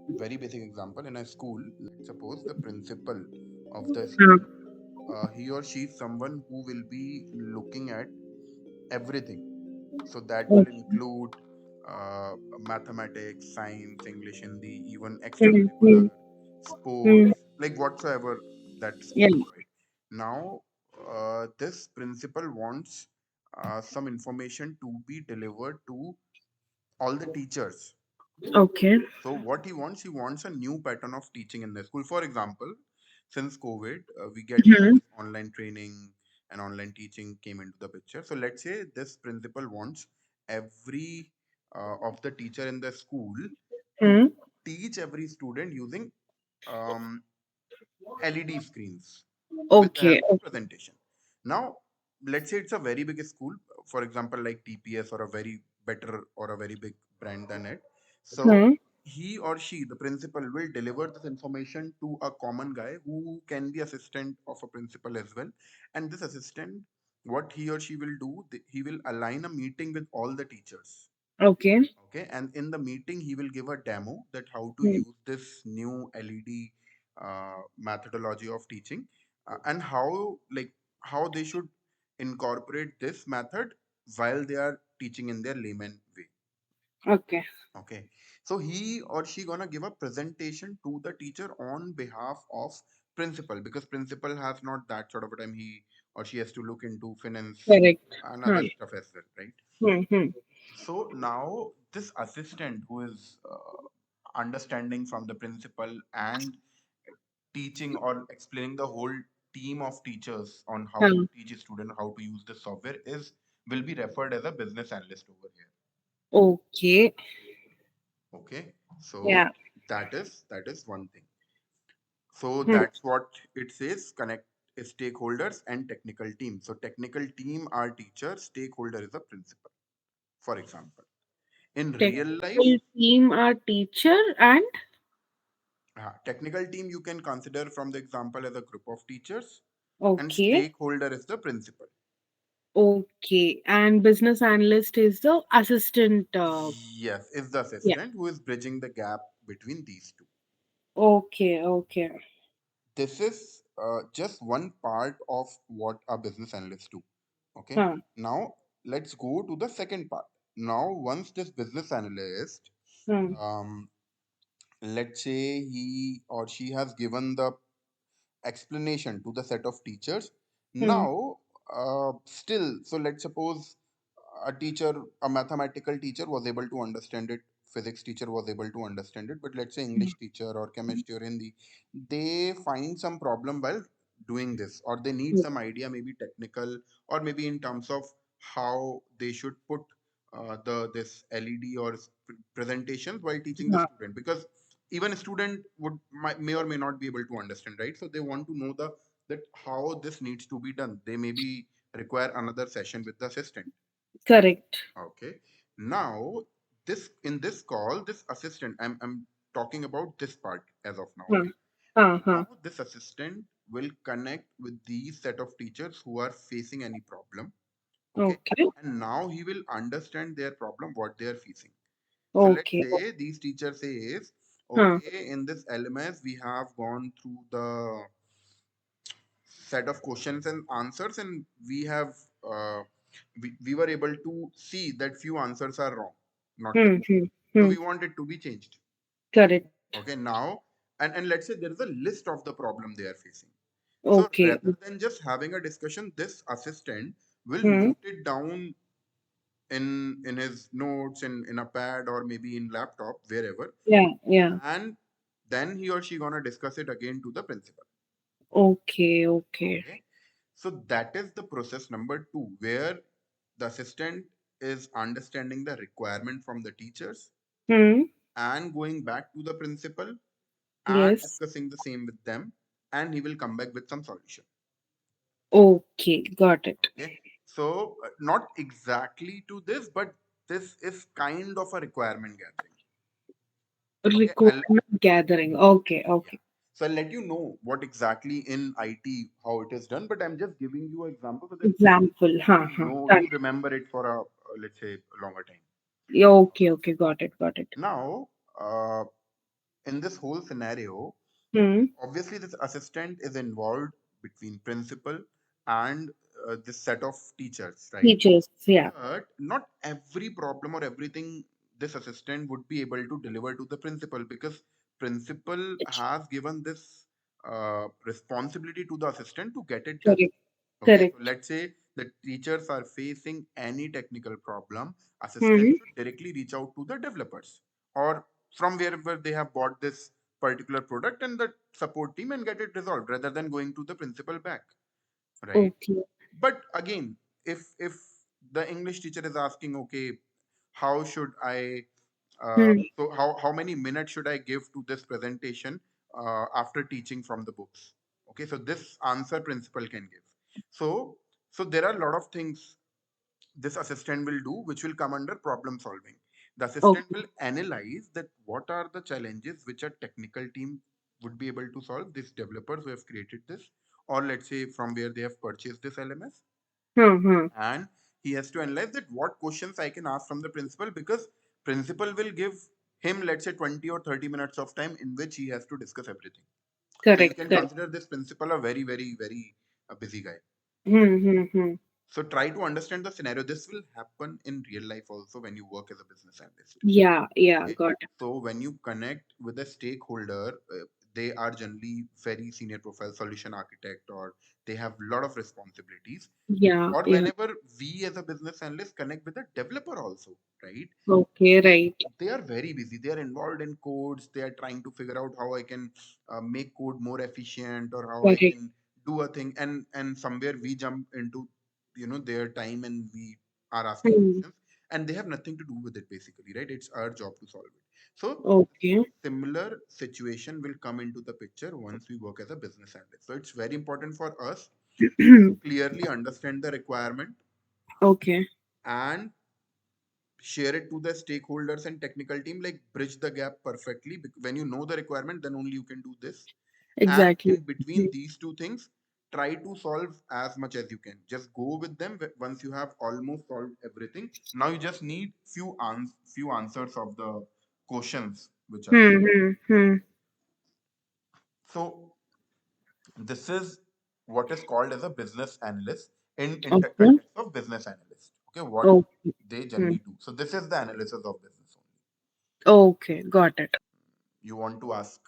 Very basic example, in a school, let's suppose the principal of the Huh. school, he or she is someone who will be looking at everything. So that will Okay. include mathematics, science, English, Hindi, even Hmm. extracurricular, Hmm. Hmm. sports, like whatsoever that Yeah. school provide. Now, this principal wants some information to be delivered to all the teachers. Okay. So what he wants a new pattern of teaching in the school. For example, since COVID, we get Hmm. this online training and online teaching came into the picture. So let's say this principal wants every of the teacher in the school to Hmm. teach every student using um, LED screens with the Okay. help of presentation. Now, let's say it's a very big school, for example, like TPS or a very better or a very big brand than it. So Hmm. he or she, the principal, will deliver this information to a common guy who can be assistant of a principal as well. And this assistant, what he or she will do, he will align a meeting with all the teachers. Okay. Okay, and in the meeting he will give a demo that how to Hmm. use this new LED methodology of teaching, and how, like, how they should incorporate this method while they are teaching in their layman way. Okay. Okay, so he or she gonna give a presentation to the teacher on behalf of principal, because principal has not that sort of a time. He or she has to look into finance Correct. and Hmm. other stuff as well, right? Hmm. Hmm. So now this assistant who is understanding from the principal and teaching or explaining the whole team of teachers on how Hmm. to teach a student how to use the software is will be referred as a business analyst over here. Okay. Okay, Yeah. so that is one thing. So Hmm. that's what it says: connect stakeholders and technical team. So technical team are teachers, stakeholder is a principal, for example. In real life, Technical team are teacher and technical team you can consider from the example as a group of teachers, and okay. stakeholder is the principal. Okay. And business analyst is the assistant. Yes, is the Yeah. assistant who is bridging the gap between these two. Okay. Okay. This is just one part of what a business analyst do. Okay, Huh. now let's go to the second part. Now, once this business analyst, Hmm. um, let's say he or she has given the explanation to the set of teachers. Hmm. Now, still, so let's suppose a teacher, a mathematical teacher was able to understand it, physics teacher was able to understand it, but let's say English teacher or chemistry or Hindi, they find some problem while doing this, or they need Hmm. some idea, maybe technical, or maybe in terms of how they should put the this LED or presentations while teaching the Huh. student, because even a student may or may not be able to understand, right? So they want to know the that how this needs to be done. They maybe require another session with the assistant. Correct. Okay, now this in this call, this assistant, I'm talking about this part as of now. Huh. Okay, Huh. Huh. now this assistant will connect with these set of teachers who are facing any problem. Okay, Okay. and now he will understand their problem, what they are facing. So let's Okay. say these teachers says, Huh. okay, in this LMS we have gone through the set of questions and answers, and we have we were able to see that few answers are wrong, not Hmm. correct. Hmm. So Hmm. we want it to be changed. Correct. Okay, now, and let's say there is a list of the problem they are facing. So Okay. rather than just having a discussion, this assistant will Hmm. note it down in his notes, in a pad or maybe in laptop, wherever, Yeah. Yeah. and then he or she gonna discuss it again to the principal. Okay. Okay. Okay, so that is the process number two, where the assistant is understanding the requirement from the teachers Hmm. and going back to the principal and Yes. discussing the same with them, and he will come back with some solution. Okay. Got it. Okay, so not exactly to this, but this is kind of a requirement gathering. Okay, Requirement gathering. Okay. yeah. Okay. So I'll let you know what exactly in IT how it is done, but I'm just giving you an example so that Example. Huh. you Huh. know, Done. you remember it for a, let's say, a longer time. Yeah, okay. Okay. Got it. Got it. Now, uh, in this whole scenario, Hmm. obviously this assistant is involved between principal and this set of teachers, right? Teachers, yeah. But not every problem or everything this assistant would be able to deliver to the principal, because principal has given this responsibility to the assistant to get it done. Correct. Okay, so Correct. let's say the teachers are facing any technical problem, assistant Hmm. should directly reach out to the developers or from wherever they have bought this particular product and the support team and get it resolved rather than going to the principal back, right? Okay. But again, if the English teacher is asking, okay, how should I Hmm. how many minutes should I give to this presentation after teaching from the books? Okay, so this answer principal can give. So so there are a lot of things this assistant will do which will come under problem solving. The assistant Okay. will analyze that what are the challenges which a technical team would be able to solve, these developers who have created this, or let's say from where they have purchased this LMS, Hmm. Hmm. and he has to analyze that what questions I can ask from the principal, because principal will give him, let's say, 20 or 30 minutes of time in which he has to discuss everything. So you Correct. can Correct. consider this principal a very, very, very busy guy. Hmm. Hmm. Hmm. So try to understand the scenario. This will happen in real life also when you work as a business analyst. Yeah. Yeah. Okay. Got it. So when you connect with a stakeholder, they are generally very senior profile solution architect, or they have a lot of responsibilities. Yeah. Or Yeah. whenever we as a business analyst connect with a developer also, right? Okay. Right. They are very busy, they are involved in codes, they are trying to figure out how I can make code more efficient or how I Correct. can do a thing, and somewhere we jump into their time and we are asking Hmm. questions, and they have nothing to do with it basically, right? It's our job to solve it. So Okay. similar situation will come into the picture once we work as a business analyst. So it's very important for us to clearly understand the requirement Okay. and share it to the stakeholders and technical team, like bridge the gap perfectly. When you know the requirement, then only you can do this. And Exactly. in between these two things, try to solve as much as you can. Just go with them once you have almost solved everything. Now you just need few answers of the questions which are Hmm. there. Hmm. Hmm. So this is what is called as a business analyst in the Okay. context of business analyst. Okay, what Okay. they Hmm. generally do. So this is the analysis of business only. Okay. Got it. You want to ask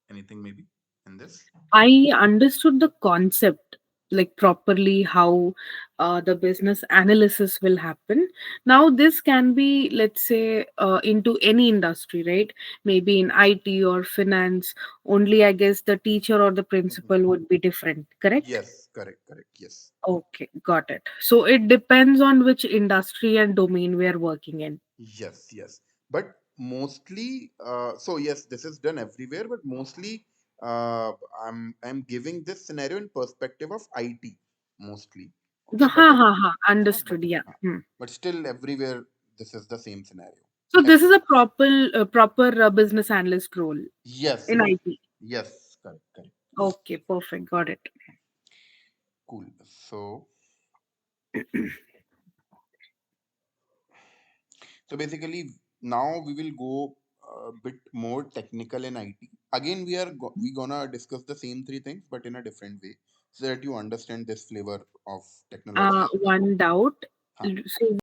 anything maybe in this? I understood the concept like properly how the business analysis will happen. Now, this can be, let's say, into any industry, right? Maybe in IT or finance. Only, I guess, the teacher or the Mhm. principal would be different, correct? Yes, correct, correct. Yes. Okay, got it. So it depends on which industry and domain we are working in. Yes, yes. But mostly, so yes, this is done everywhere, but mostly I'm giving this scenario in perspective of IT mostly. Okay, Ha but ha ha. huh, but Understood. Yeah. huh, Hmm. but still everywhere this is the same scenario. So this is Every a proper business analyst role yes, in yes, IT. yes, correct, correct. Okay, perfect. Got it. Cool. So So basically, now we will go a bit more technical in IT. Again, we gonna discuss the same three things, but in a different way, so that you understand this flavor of technology. One doubt. Huh. So